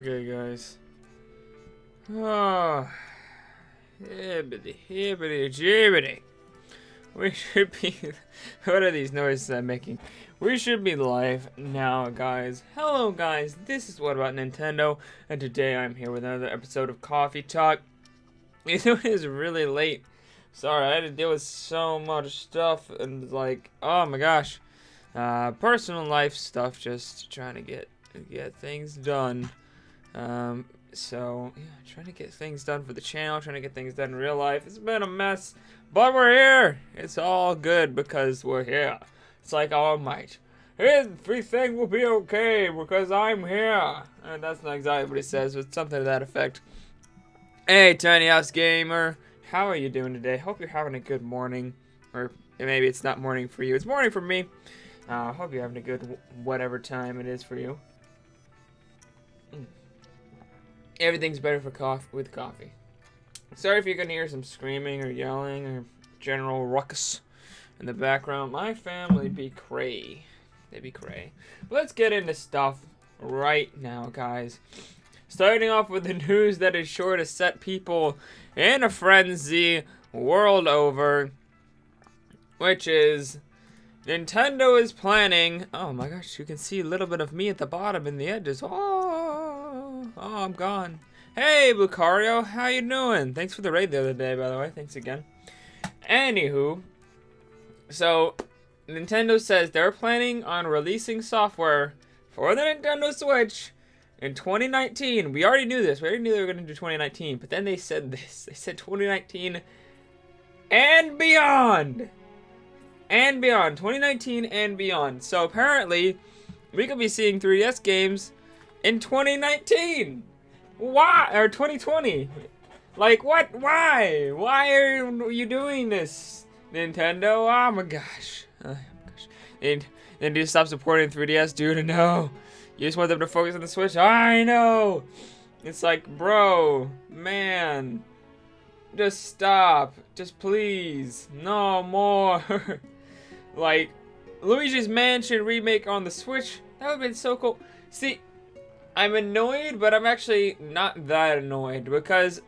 Okay, guys. Oh, hibbity jibbity. We should be. What are these noises I'm making? We should be live now, guys. Hello, guys. This is What About Nintendo, and today I'm here with another episode of Coffee Talk. It is really late. Sorry, I had to deal with so much stuff, and like, oh my gosh, personal life stuff. Just trying to get things done. So yeah, trying to get things done for the channel, trying to get things done in real life. It's been a mess, but we're here. It's all good because we're here. It's like All Might. Everything will be okay because I'm here. And that's not exactly what he says, but something to that effect. Hey, Tiny House Gamer, how are you doing today? Hope you're having a good morning, or maybe it's not morning for you. It's morning for me. Hope you're having a good whatever time it is for you. Everything's better with coffee. Sorry if you're gonna hear some screaming or yelling or general ruckus in the background. My family be cray. They be cray. Let's get into stuff right now, guys. Starting off with the news that is sure to set people in a frenzy world over, which is Nintendo is planning. Oh my gosh, you can see a little bit of me at the bottom in the edges. Oh, I'm gone. Hey, Lucario, how you doing? Thanks for the raid the other day, by the way. Thanks again. Anywho, so Nintendo says they're planning on releasing software for the Nintendo Switch in 2019. We already knew this. We already knew they were going to do 2019, but then they said this. They said 2019 and beyond. And beyond. 2019 and beyond. So apparently, we could be seeing 3DS games in 2019. Why? Or 2020. Like, what? Why? Why are you doing this, Nintendo? Oh my gosh. They need to stop supporting 3DS, dude. No. You just want them to focus on the Switch. I know. It's like, bro, man. Just stop. Just please. No more. Like, Luigi's Mansion remake on the Switch. That would have been so cool. See, I'm annoyed, but I'm actually not that annoyed. Because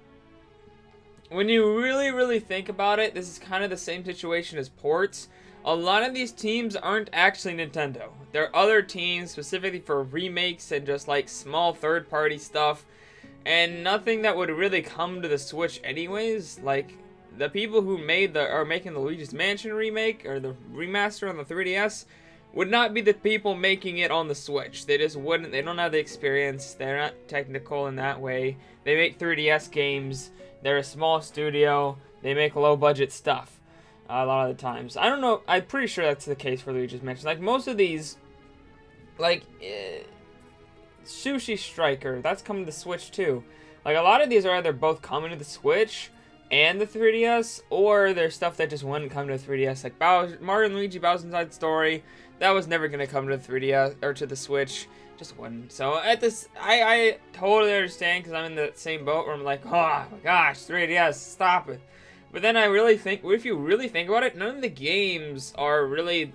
when you really think about it, this is kind of the same situation as ports. A lot of these teams aren't actually Nintendo. They're other teams specifically for remakes and just like small third-party stuff. And nothing that would really come to the Switch anyways. Like, the people who are making the Luigi's Mansion remake or the remaster on the 3DS would not be the people making it on the Switch. They just wouldn't. They don't have the experience. They're not technical in that way. They make 3DS games. They're a small studio. They make low-budget stuff a lot of the times. I don't know. I'm pretty sure that's the case for Luigi's Mansion. Like, most of these, like, Sushi Striker, that's coming to the Switch too. Like, a lot of these are either both coming to the Switch and the 3DS, or there's stuff that just wouldn't come to the 3DS, like Mario and Luigi Bowser's Inside Story. That was never gonna come to the 3DS or to the Switch, just wouldn't. So at this, I totally understand, because I'm in the same boat where I'm like, oh my gosh, 3DS, stop it. But then I really think, if you really think about it, none of the games are really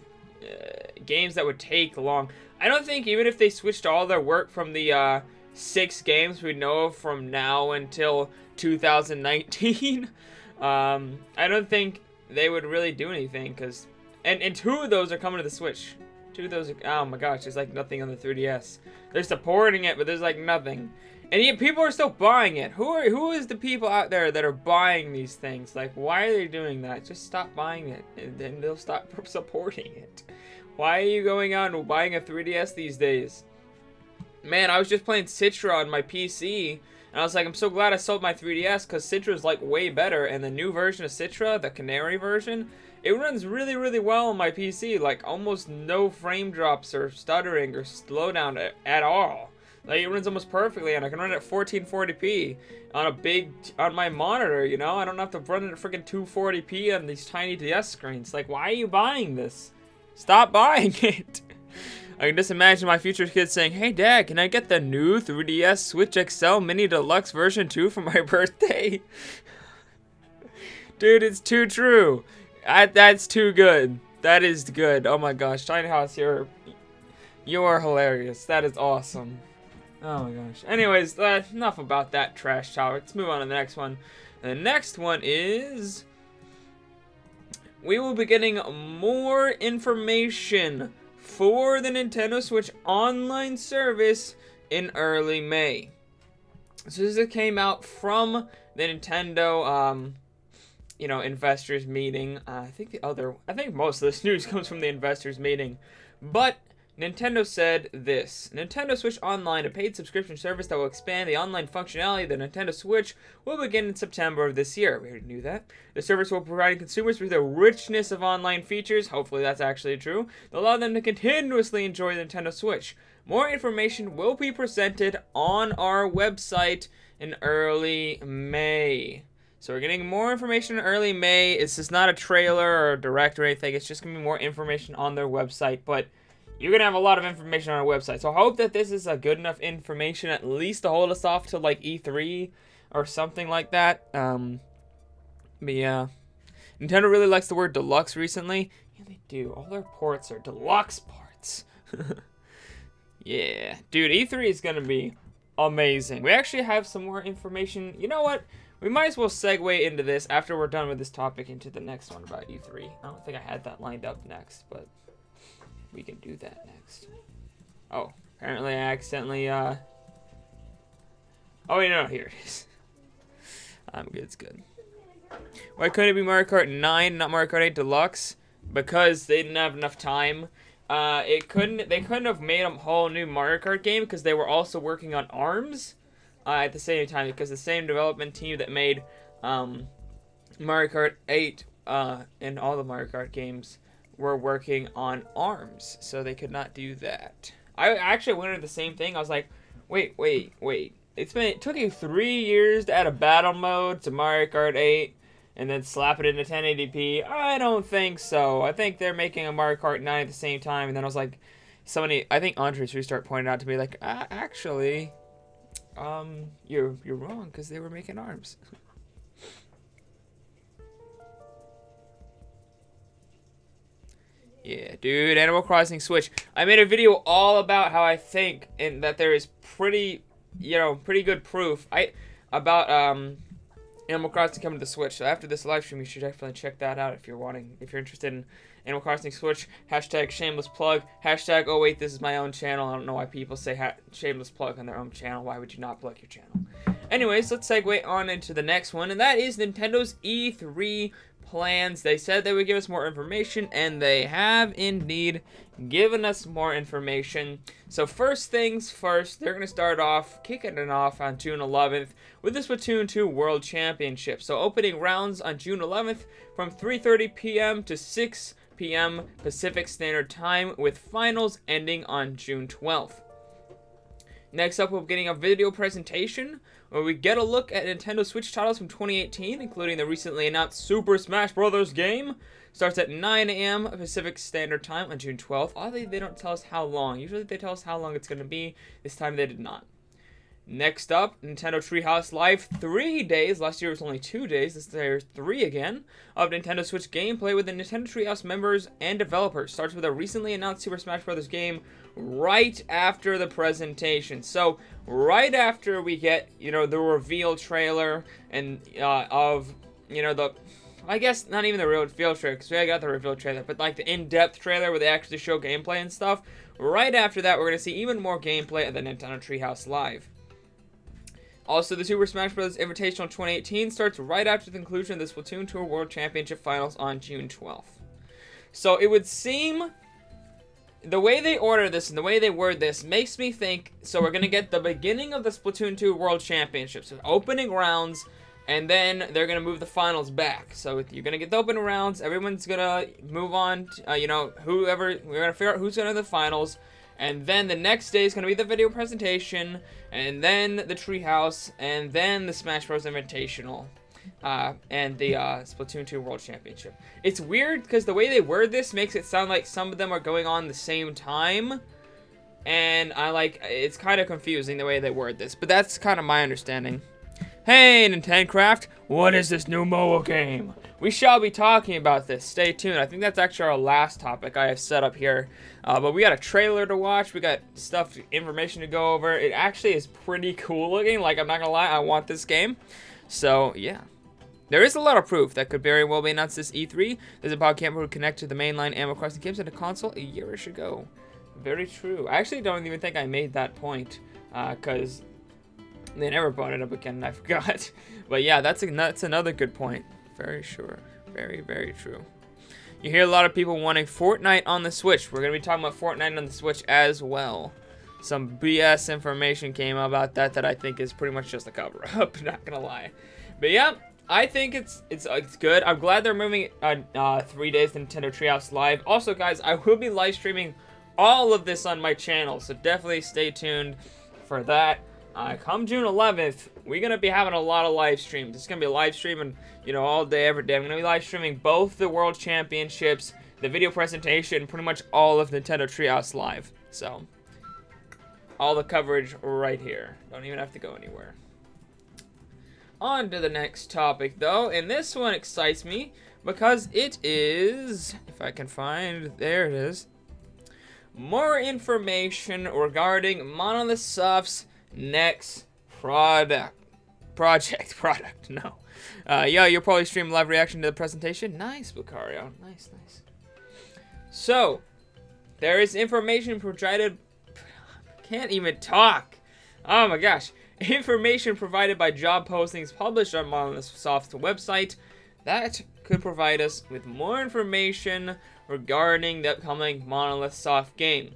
games that would take long. I don't think even if they switched all their work from the 6 games we know of from now until 2019, I don't think they would really do anything, because and 2 of those are coming to the Switch. 2 of those are, oh my gosh, there's like nothing on the 3DS. They're supporting it, but there's like nothing. And yet people are still buying it. Who is the people out there that are buying these things? Like, why are they doing that? Just stop buying it, and then they'll stop supporting it. Why are you going out and buying a 3DS these days? Man, I was just playing Citra on my PC, and I was like, I'm so glad I sold my 3DS, because Citra's like way better, and the new version of Citra, the Canary version, it runs really well on my PC. Like, almost no frame drops or stuttering or slowdown at all. Like, it runs almost perfectly, and I can run it at 1440p on my monitor, you know? I don't have to run it at freaking 240p on these tiny DS screens. Like, why are you buying this? Stop buying it. I can just imagine my future kids saying, hey Dad, can I get the new 3DS Switch XL Mini Deluxe version 2 for my birthday? Dude, it's too true. That's too good. That is good. Oh my gosh, Tiny House, you are hilarious. That is awesome. Oh my gosh. Anyways, enough about that trash talk. Let's move on to the next one. And the next one is... we will be getting more information for the Nintendo Switch online service in early May. So this came out from the Nintendo, you know, investors meeting. I think most of this news comes from the investors meeting. But Nintendo said this: Nintendo Switch Online, a paid subscription service that will expand the online functionality of the Nintendo Switch, will begin in September of this year. We already knew that. The service will provide consumers with the richness of online features, hopefully that's actually true, that allow them to continuously enjoy the Nintendo Switch. More information will be presented on our website in early May. So we're getting more information in early May. It's just not a trailer or a direct or anything. It's just going to be more information on their website. But you're going to have a lot of information on our website. So I hope that this is a good enough information at least to hold us off to like E3 or something like that. But yeah. Nintendo really likes the word deluxe recently. Yeah, they do. All their ports are deluxe parts. Yeah. Dude, E3 is going to be amazing. We actually have some more information. You know what? We might as well segue into this after we're done with this topic into the next one about E3. I don't think I had that lined up next, but we can do that next. Oh, apparently I accidentally, oh, wait, no, here it is. I'm good, it's good. Why couldn't it be Mario Kart 9, not Mario Kart 8 Deluxe? Because they didn't have enough time. They couldn't have made a whole new Mario Kart game because they were also working on ARMS at the same time, because the same development team that made Mario Kart 8 and all the Mario Kart games were working on ARMS, so they could not do that. I actually wondered the same thing. I was like, wait. It took you 3 years to add a battle mode to Mario Kart 8 and then slap it into 1080p. I don't think so. I think they're making a Mario Kart 9 at the same time. And then I was like, I think Andres Restart pointed out to me, like, actually, you're wrong, because they were making ARMS. Yeah, dude, Animal Crossing Switch. I made a video all about how I think and that there is pretty good proof about Animal Crossing coming to the Switch. So after this live stream, you should definitely check that out if you're interested in Animal Crossing Switch. Hashtag shameless plug. Hashtag, oh wait, this is my own channel. I don't know why people say shameless plug on their own channel. Why would you not plug your channel? Anyways, let's segue on into the next one, and that is Nintendo's E3 plans. They said they would give us more information, and they have indeed given us more information. So first things first, they're going to start off, kicking it off on June 11th with the Splatoon 2 World Championship. So opening rounds on June 11th from 3:30 p.m. to 6 p.m. Pacific Standard Time, with finals ending on June 12th. Next up, we're getting a video presentation where we get a look at Nintendo Switch titles from 2018, including the recently announced Super Smash Bros. Game. Starts at 9 a.m. Pacific Standard Time on June 12th. Oddly, they don't tell us how long. Usually they tell us how long it's going to be. This time they did not. Next up, Nintendo Treehouse Live, 3 days. Last year was only 2 days. This year is 3 again. Of Nintendo Switch gameplay with the Nintendo Treehouse members and developers. Starts with a recently announced Super Smash Bros. Game right after the presentation. So, right after we get, the reveal trailer and, I guess not even the reveal trailer, because we got the reveal trailer, but like the in-depth trailer where they actually show gameplay and stuff. Right after that, we're going to see even more gameplay at the Nintendo Treehouse Live. Also, the Super Smash Bros. Invitational 2018 starts right after the conclusion of the Splatoon 2 World Championship Finals on June 12th. So it would seem, the way they order this and the way they word this makes me think, so we're going to get the beginning of the Splatoon 2 World Championship, so opening rounds, and then they're going to move the finals back. So you're going to get the opening rounds, everyone's going to move on, we're going to figure out who's going to the finals. And then the next day is going to be the video presentation, and then the Treehouse, and then the Smash Bros. Invitational, and the Splatoon 2 World Championship. It's weird because the way they word this makes it sound like some of them are going on the same time, and it's kind of confusing the way they word this, but that's kind of my understanding. Hey, Nintendcraft, what is this new mobile game? We shall be talking about this. Stay tuned. I think that's actually our last topic I have set up here. But we got a trailer to watch. We got stuff, information to go over. It actually is pretty cool looking. Like, I'm not gonna lie, I want this game. So, yeah. There is a lot of proof that could very well be announced this E3. There's a pod camera would connect to the mainline Animal Crossing games and a console a year-ish ago. Very true. I actually don't even think I made that point, because they never brought it up again and I forgot. But yeah, that's another good point. Very sure. Very, very true. You hear a lot of people wanting Fortnite on the Switch. We're going to be talking about Fortnite on the Switch as well. Some BS information came out about that I think is pretty much just a cover-up, not going to lie. But yeah, I think it's good. I'm glad they're moving 3 days to Nintendo Treehouse Live. Also, guys, I will be live streaming all of this on my channel, so definitely stay tuned for that. Come June 11th, we're going to be having a lot of live streams. It's going to be live streaming, you know, all day, every day. I'm going to be live streaming both the World Championships, the video presentation, pretty much all of Nintendo Treehouse Live. So, all the coverage right here. Don't even have to go anywhere. On to the next topic, though, and this one excites me because it is, if I can find, there it is, more information regarding Monolith Soft's next project, no. Yeah, you'll probably stream live reaction to the presentation. Nice, Lucario, nice. So, there is information provided, can't even talk, oh my gosh. Information provided by job postings published on Monolith Soft's website that could provide us with more information regarding the upcoming Monolith Soft game.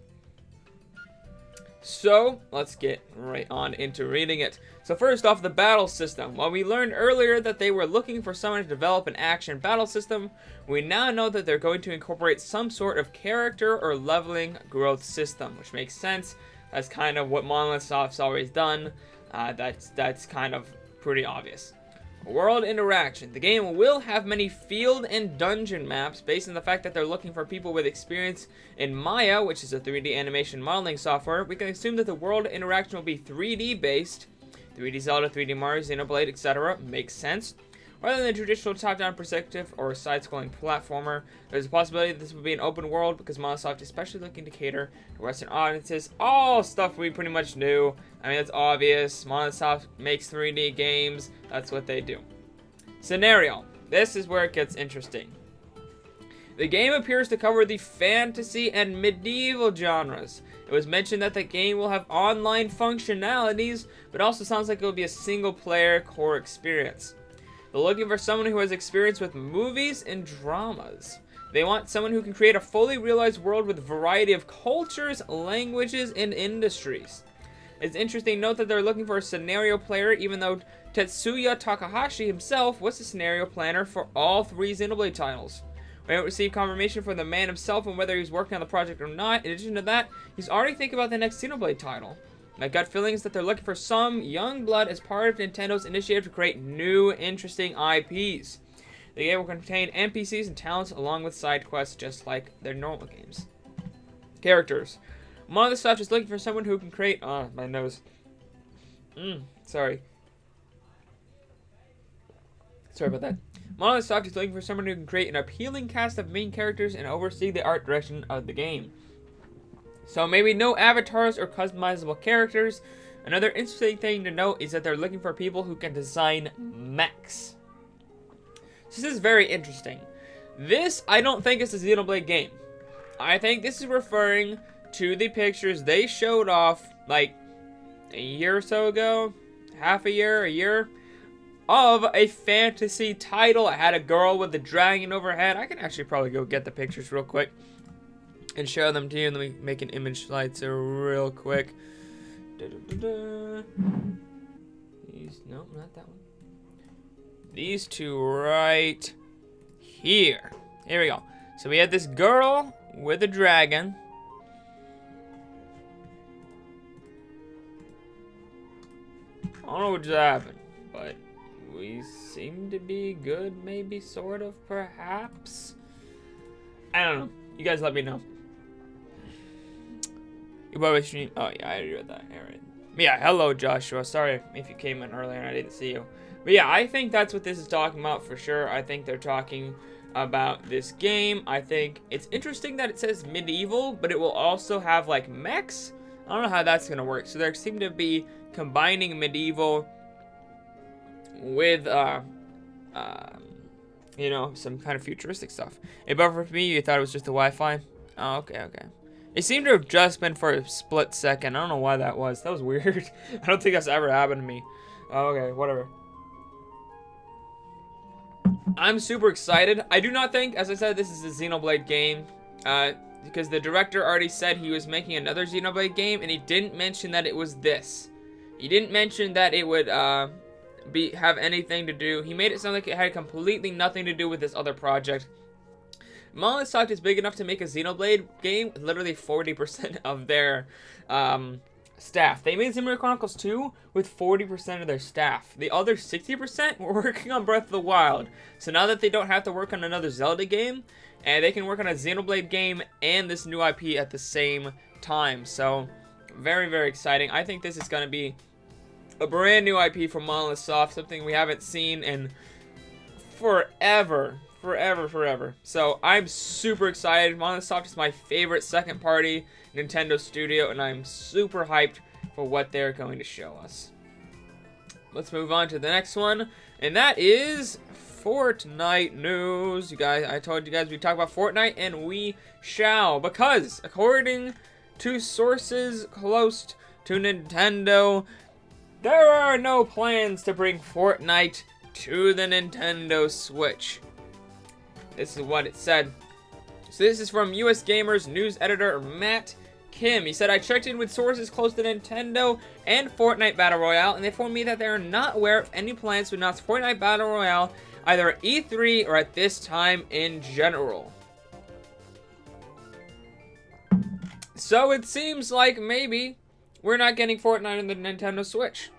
So, let's get right on into reading it. So first off, the battle system. While we learned earlier that they were looking for someone to develop an action battle system, we now know that they're going to incorporate some sort of character or leveling growth system, which makes sense. That's kind of what Monolith Soft's always done. That's kind of pretty obvious. World interaction. The game will have many field and dungeon maps based on the fact that they're looking for people with experience in Maya, which is a 3D animation modeling software. We can assume that the world interaction will be 3D based. 3D Zelda, 3D Mario, Xenoblade, etc. Makes sense. Rather than a traditional top-down perspective or side-scrolling platformer, there's a possibility that this will be an open world because Monolith Soft is especially looking to cater to Western audiences. All stuff we pretty much knew. I mean, it's obvious. Monolith Soft makes 3D games. That's what they do. Scenario. This is where it gets interesting. The game appears to cover the fantasy and medieval genres. It was mentioned that the game will have online functionalities, but also sounds like it will be a single-player core experience. They're looking for someone who has experience with movies and dramas. They want someone who can create a fully realized world with a variety of cultures, languages, and industries. It's interesting to note that they're looking for a scenario player, even though Tetsuya Takahashi himself was the scenario planner for all 3 Xenoblade titles. We haven't received confirmation from the man himself on whether he's working on the project or not. In addition to that, he's already thinking about the next Xenoblade title. My gut feeling is that they're looking for some young blood as part of Nintendo's initiative to create new, interesting IPs. The game will contain NPCs and talents along with side quests, just like their normal games. Characters. Monolith Soft is looking for someone who can create... Oh, my nose. Sorry. Sorry about that. Monolith Soft is looking for someone who can create an appealing cast of main characters and oversee the art direction of the game. So maybe no avatars or customizable characters. Another interesting thing to note is that they're looking for people who can design mechs. This is very interesting. This, I don't think is a Xenoblade game. I think this is referring to the pictures they showed off like a year or so ago, half a year, of a fantasy title. I had a girl with a dragon over her head. I can actually probably go get the pictures real quick and show them to you. Let me make an image slideshow real quick. These, no, not that one. These two right here. Here we go. So we had this girl with a dragon. I don't know what just happened, but we seem to be good, maybe, sort of, perhaps. I don't know. You guys let me know. You probably stream. Oh yeah, I already read that. Alright. Yeah, hello Joshua. Sorry if you came in earlier and I didn't see you. But yeah, I think that's what this is talking about for sure. I think they're talking about this game. I think it's interesting that it says medieval, but it will also have like mechs. I don't know how that's gonna work. So there seem to be combining medieval with you know, some kind of futuristic stuff. It buffered for me. You thought it was just the Wi-Fi? Oh, okay. It seemed to have just been for a split second. I don't know why that was. That was weird. I don't think that's ever happened to me. Oh, okay, whatever. I'm super excited. I do not think, as I said, this is a Xenoblade game. Because the director already said he was making another Xenoblade game, and he didn't mention that it was this. He didn't mention that it would have anything to do. He made it sound like it had completely nothing to do with this other project. Monolith Soft is big enough to make a Xenoblade game with literally 40% of their staff. They made Xenoblade Chronicles 2 with 40% of their staff. The other 60% were working on Breath of the Wild. So now that they don't have to work on another Zelda game, and they can work on a Xenoblade game and this new IP at the same time. So very, very exciting. I think this is going to be a brand new IP from Monolith Soft, something we haven't seen in forever. So I'm super excited. Monolith Soft is my favorite second-party Nintendo studio, and I'm super hyped for what they're going to show us. Let's move on to the next one, and that is Fortnite news. You guys, I told you guys we'd talk about Fortnite, and we shall, because according to sources close to Nintendo, there are no plans to bring Fortnite to the Nintendo Switch. This is what it said. So this is from US Gamer's news editor Matt Kim. He said, I checked in with sources close to Nintendo and Fortnite Battle Royale, and they informed me that they are not aware of any plans to announce Fortnite Battle Royale either at E3 or at this time in general. So it seems like maybe we're not getting Fortnite on the Nintendo Switch.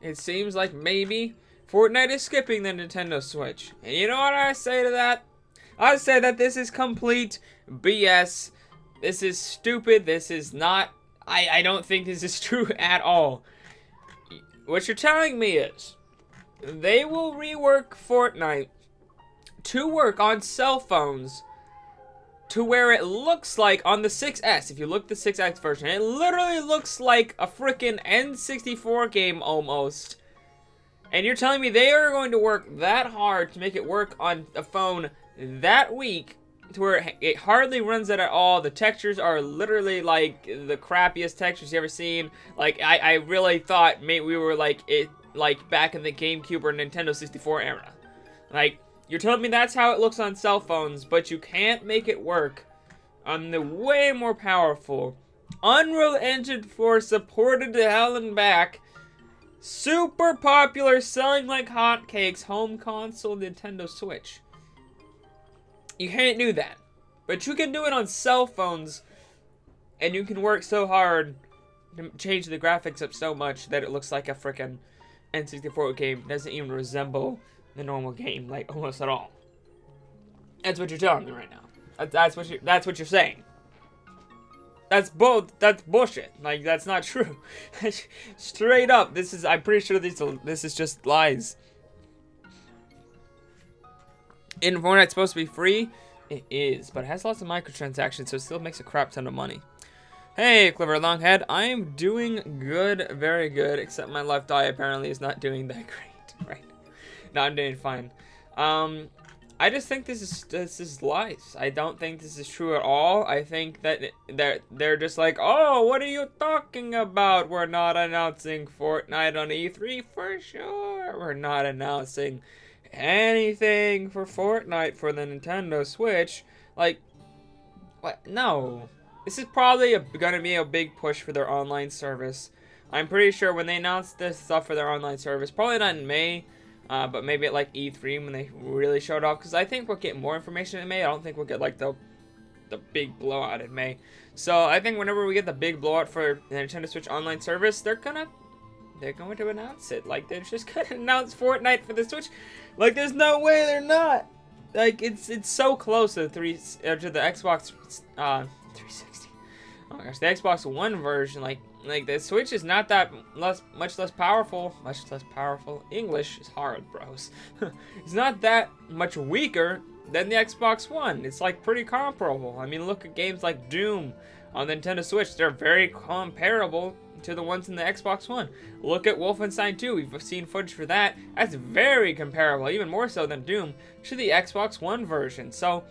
It seems like maybe Fortnite is skipping the Nintendo Switch. And you know what I say to that? I say that this is complete BS. This is stupid. This is not... I don't think this is true at all. What you're telling me is they will rework Fortnite to work on cell phones to where it looks like on the 6S. If you look at the 6X version, it literally looks like a freaking N64 game almost. And you're telling me they are going to work that hard to make it work on a phone that weak to where it hardly runs it at all. The textures are literally like the crappiest textures you ever seen. Like I really thought maybe we were like back in the GameCube or Nintendo 64 era. Like, you're telling me that's how it looks on cell phones, but you can't make it work on the way more powerful Unreal Engine 4 supported to hell and back, super popular, selling like hotcakes, home console Nintendo Switch. You can't do that. But you can do it on cell phones, and you can work so hard to change the graphics up so much that it looks like a frickin' N64 game. It doesn't even resemble the normal game, like, almost at all. That's what you're telling me right now. That's what you're saying. That's bullshit. Like, that's not true. Straight up, I'm pretty sure this is just lies. In Fortnite's supposed to be free? It is, but it has lots of microtransactions, so it still makes a crap ton of money. Hey, Clever Longhead, I am doing good, very good, except my left eye apparently is not doing that great, right? No, I'm doing fine. I just think this is lies. I don't think this is true at all. I think that they're just like, oh, what are you talking about? We're not announcing Fortnite on E3 for sure. We're not announcing anything for Fortnite for the Nintendo Switch. Like, what? No. This is probably going to be a big push for their online service. I'm pretty sure when they announce this stuff for their online service, probably not in May, but maybe at like E3 when they really showed off. Because I think we'll get more information in May. I don't think we'll get like the big blowout in May. So I think whenever we get the big blowout for the Nintendo Switch online service, they're going to announce it. Like, they're just going to announce Fortnite for the Switch. Like, there's no way they're not. Like, it's so close to the Xbox 360. Oh my gosh, the Xbox One version. Like, Like, the Switch is not that much less powerful. English is hard, bros. It's not that much weaker than the Xbox One. It's like pretty comparable. I mean, look at games like Doom on the Nintendo Switch. They're very comparable to the ones in the Xbox One. Look at Wolfenstein 2. We've seen footage for that. That's very comparable, even more so than Doom, to the Xbox One version. So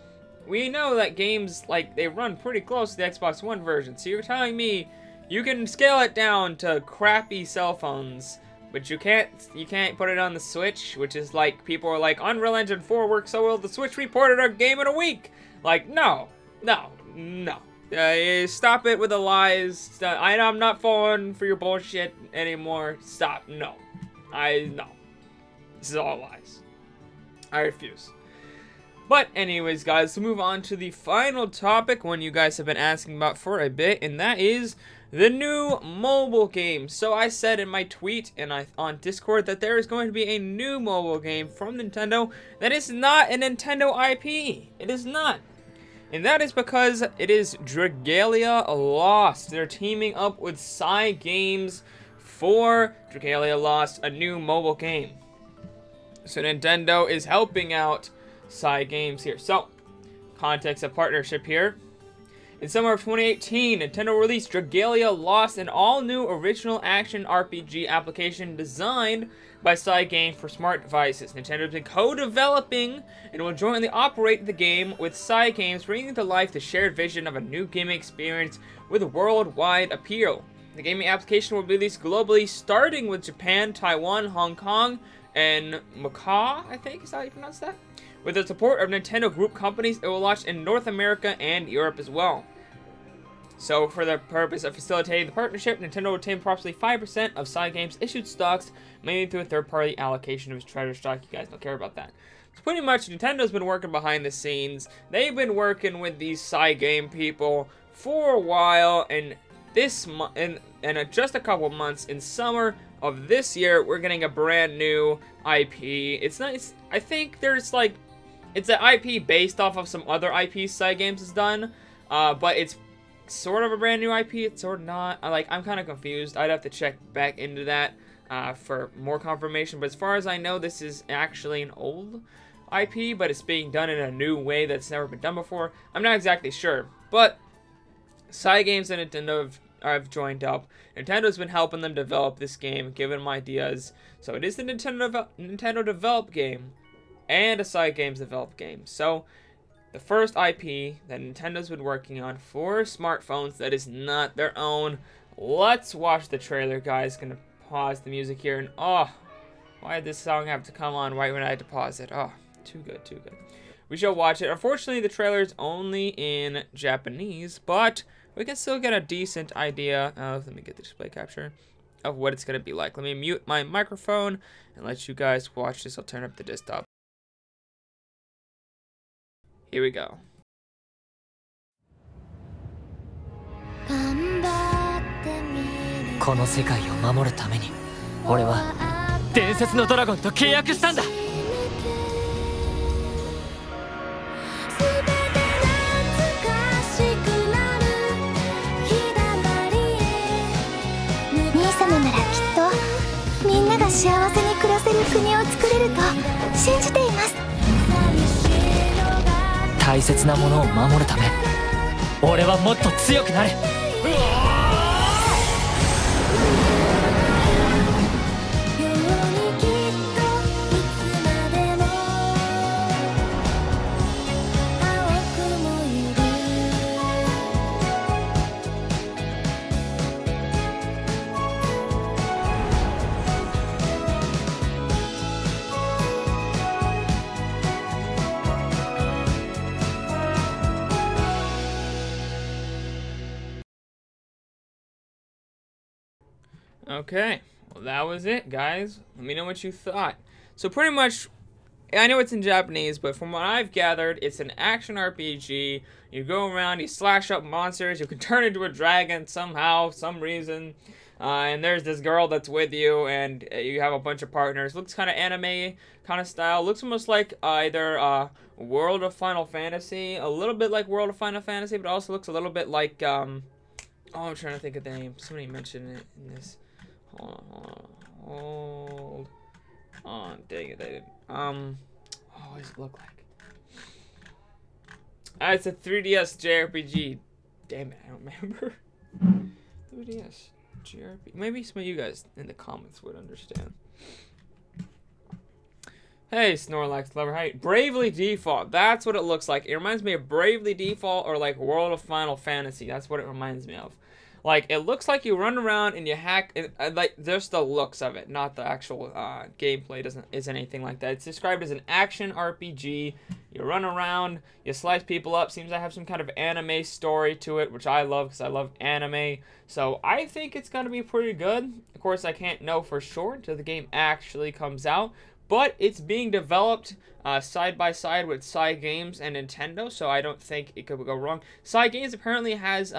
we know that games, like, they run pretty close to the Xbox One version. So you're telling me you can scale it down to crappy cell phones, but you can't put it on the Switch, which is like, people are like, Unreal Engine 4 works so well, the Switch reported a game in a week. Like, no. Stop it with the lies. I'm not falling for your bullshit anymore. Stop. No. No. This is all lies. I refuse. But anyways, guys, let's move on to the final topic, one you guys have been asking about for a bit, and that is the new mobile game. So I said in my tweet and on Discord that there is going to be a new mobile game from Nintendo that is not a Nintendo IP. It is not. And that is because it is Dragalia Lost. They're teaming up with Cygames for Dragalia Lost, a new mobile game. So Nintendo is helping out Cygames here. So, context of partnership here. In summer of 2018, Nintendo released Dragalia Lost, an all-new original action RPG application designed by Cygames for smart devices. Nintendo has been co-developing and will jointly operate the game with Cygames, bringing to life the shared vision of a new gaming experience with worldwide appeal. The gaming application will be released globally, starting with Japan, Taiwan, Hong Kong, and Macau, I think is how you pronounce that. With the support of Nintendo Group companies, it will launch in North America and Europe as well. So, for the purpose of facilitating the partnership, Nintendo will retain approximately 5% of Cygames' issued stocks, mainly through a third-party allocation of its treasure stock. You guys don't care about that. So, pretty much, Nintendo's been working behind the scenes. They've been working with these Cygame people for a while, and this month, in just a couple months, in summer of this year, we're getting a brand new IP. It's nice. I think there's like, it's an IP based off of some other IPs Cygames has done, but it's sort of a brand new IP. It's sort of not. I'm kind of confused. I'd have to check back into that for more confirmation. But as far as I know, this is actually an old IP, but it's being done in a new way that's never been done before. I'm not exactly sure, but Cygames and Nintendo have joined up. Nintendo's been helping them develop this game, giving them ideas. So it is the Nintendo developed game and a Cygames developed game. So the first IP that Nintendo's been working on for smartphones that is not their own. Let's watch the trailer, guys. Gonna pause the music here, and oh, why did this song have to come on right when I had to pause it? Oh, too good, too good. We shall watch it. Unfortunately, the trailer is only in Japanese, but we can still get a decent idea of, let me get the display capture, of what it's gonna be like. Let me mute my microphone and let you guys watch this. I'll turn up the desktop. Here we go. この世界を守るために俺は伝説のドラゴンと契約したんだ。兄様ならきっとみんなが幸せに暮らせる国を作れると信じています。大切なものを守るため俺はもっと強くなる。Okay, well that was it, guys. Let me know what you thought. So pretty much, I know it's in Japanese, but from what I've gathered, it's an action RPG. You go around, you slash up monsters, you can turn into a dragon somehow, some reason. And there's this girl that's with you, and you have a bunch of partners. Looks kind of anime kind of style. Looks almost like either World of Final Fantasy, a little bit like World of Final Fantasy, but also looks a little bit like Oh, I'm trying to think of the name. Somebody mentioned it in this. Hold on. Dang it, I didn't. What does it look like? It's a 3DS JRPG. Damn it, I don't remember. 3DS JRPG. Maybe some of you guys in the comments would understand. Hey, Snorlax Lover. Hi. Bravely Default. That's what it looks like. It reminds me of Bravely Default or like World of Final Fantasy. That's what it reminds me of. Like, it looks like you run around and you hack. Like, just the looks of it, not the actual gameplay. Isn't anything like that. It's described as an action RPG. You run around, you slice people up. Seems to have some kind of anime story to it, which I love because I love anime. So I think it's gonna be pretty good. Of course, I can't know for sure until the game actually comes out. But it's being developed side by side with Cygames and Nintendo, so I don't think it could go wrong. Cygames apparently has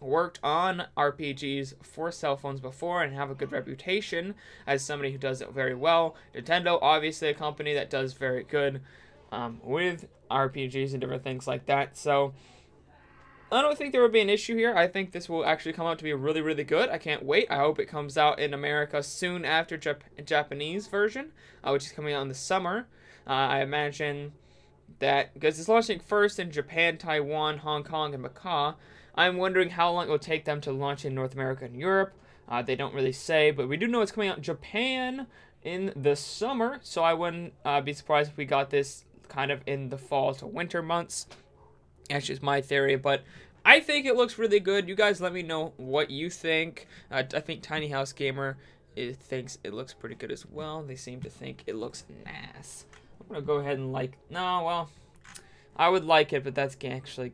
worked on RPGs for cell phones before and have a good reputation as somebody who does it very well. Nintendo, obviously a company that does very good with RPGs and different things like that. So I don't think there will be an issue here. I think this will actually come out to be really, really good. I can't wait. I hope it comes out in America soon after Japanese version, which is coming out in the summer. I imagine that because it's launching first in Japan, Taiwan, Hong Kong, and Macau. I'm wondering how long it will take them to launch in North America and Europe. They don't really say, but we do know it's coming out in Japan in the summer, so I wouldn't be surprised if we got this kind of in the fall to winter months. Actually, it's my theory, but I think it looks really good. You guys let me know what you think. I think Tiny House Gamer thinks it looks pretty good as well. They seem to think it looks nice. I'm going to go ahead and like... No, well, I would like it, but that's actually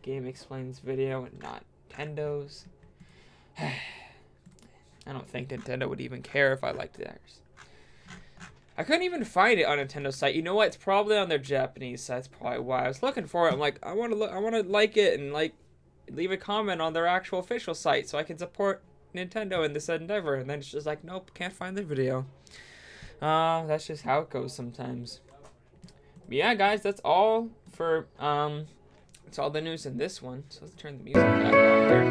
Game Explains video and not Nintendo's. I don't think Nintendo would even care if I liked theirs. I couldn't even find it on Nintendo's site. You know what? It's probably on their Japanese site. That's probably why I was looking for it. I'm like, I want to like it and like leave a comment on their actual official site so I can support Nintendo in this endeavor. And then it's just like, nope, can't find the video. That's just how it goes sometimes. But yeah, guys, that's all for that's all the news in this one. So let's turn the music back on here.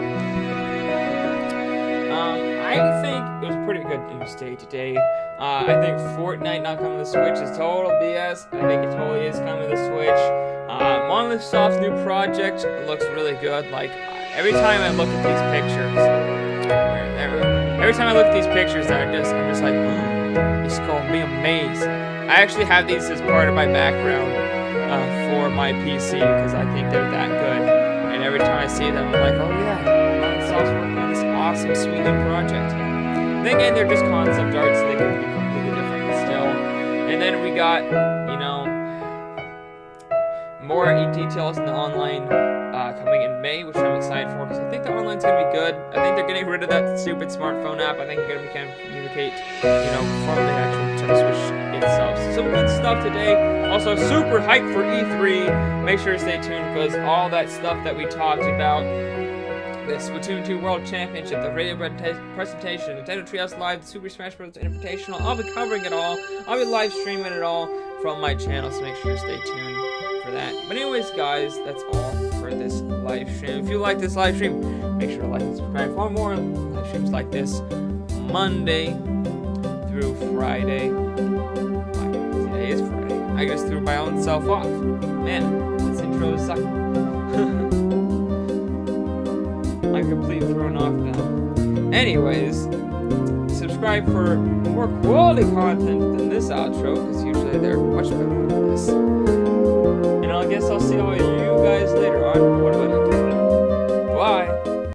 I think it was a pretty good news day today. I think Fortnite not coming to the Switch is total BS. I think it totally is coming to the Switch. Monolith Soft's new project looks really good. Like, every time I look at these pictures, I'm just like, it's gonna be amazing. I actually have these as part of my background for my PC because I think they're that good. And every time I see them, I'm like, oh yeah, Monolith Soft's working on this awesome, sweet new project. Then again, they're just concept art, so they can be completely different still. And then we got, you know, more details in the online coming in May, which I'm excited for because I think the online's going to be good. I think they're getting rid of that stupid smartphone app. I think they're going to be able to communicate, you know, from the actual Switch itself. So some good stuff today. Also, super hyped for E3. Make sure to stay tuned because all that stuff that we talked about, the Splatoon 2 World Championship, the radio presentation, Nintendo Treehouse Live, the Super Smash Bros. Invitational, I'll be covering it all. I'll be live streaming it all from my channel, so make sure to stay tuned for that. But anyways, guys, that's all for this live stream. If you like this live stream, make sure to like and subscribe for more live streams like this Monday through Friday. Today is Friday. I just threw my own self off. Man, this intro is sucking. I'm completely thrown off now. Anyways, subscribe for more quality content than this outro, because usually they're much better than this. And I guess I'll see all of you guys later on. What about it? Bye!